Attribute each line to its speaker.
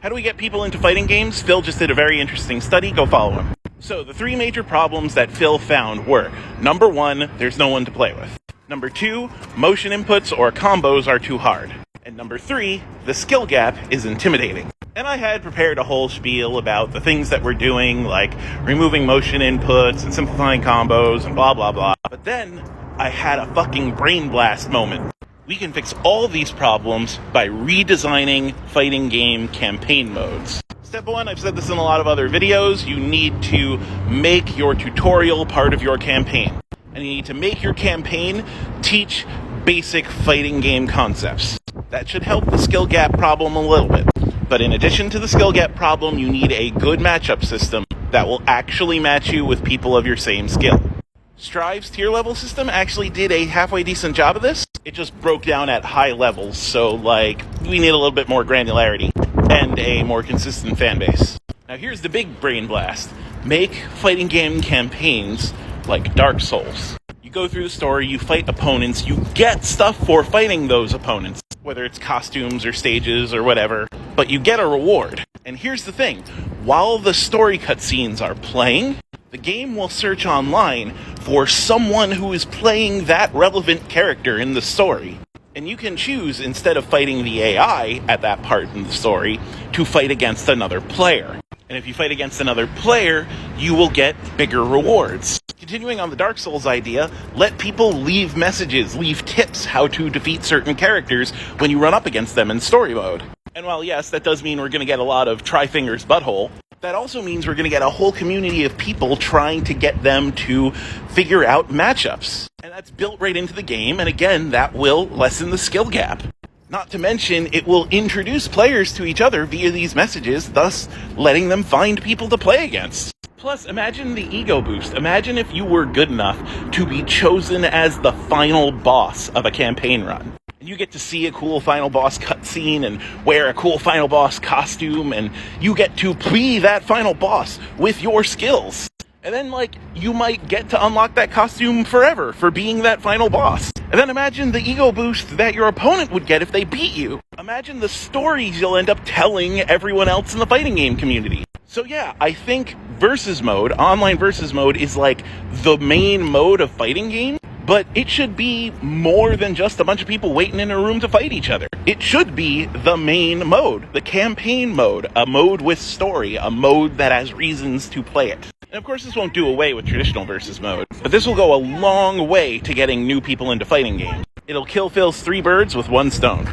Speaker 1: How do we get people into fighting games? Phil just did a very interesting study. Go follow him. So the three major problems that Phil found were, number one, there's no one to play with. Number two, motion inputs or combos are too hard. And number three, the skill gap is intimidating. And I had prepared a whole spiel about the things that we're doing, like removing motion inputs and simplifying combos and blah, blah, blah. But then I had a fucking brain blast moment. We can fix all these problems by redesigning fighting game campaign modes. Step one, I've said this in a lot of other videos, you need to make your tutorial part of your campaign. And you need to make your campaign teach basic fighting game concepts. That should help the skill gap problem a little bit. But in addition to the skill gap problem, you need a good matchup system that will actually match you with people of your same skill. Strive's tier level system actually did a halfway decent job of this. It just broke down at high levels, so we need a little bit more granularity and a more consistent fan base. Now here's the big brain blast. Make fighting game campaigns like Dark Souls. You go through the story, you fight opponents, you get stuff for fighting those opponents, whether it's costumes or stages or whatever, but you get a reward. And here's the thing, while the story cutscenes are playing, the game will search online for someone who is playing that relevant character in the story. And you can choose, instead of fighting the AI at that part in the story, to fight against another player. And if you fight against another player, you will get bigger rewards. Continuing on the Dark Souls idea, let people leave messages, leave tips how to defeat certain characters when you run up against them in story mode. And while yes, that does mean we're going to get a lot of try-fingers butthole, that also means we're going to get a whole community of people trying to get them to figure out matchups. And that's built right into the game, and again, that will lessen the skill gap. Not to mention, it will introduce players to each other via these messages, thus letting them find people to play against. Plus, imagine the ego boost. Imagine if you were good enough to be chosen as the final boss of a campaign run. And you get to see a cool final boss cutscene and wear a cool final boss costume, and you get to be that final boss with your skills. And then, you might get to unlock that costume forever for being that final boss. And then imagine the ego boost that your opponent would get if they beat you. Imagine the stories you'll end up telling everyone else in the fighting game community. So yeah, I think versus mode, online versus mode, is the main mode of fighting game. But it should be more than just a bunch of people waiting in a room to fight each other. It should be the main mode, the campaign mode, a mode with story, a mode that has reasons to play it. And of course this won't do away with traditional versus mode, but this will go a long way to getting new people into fighting games. It'll kill Phil's 3 birds with one stone.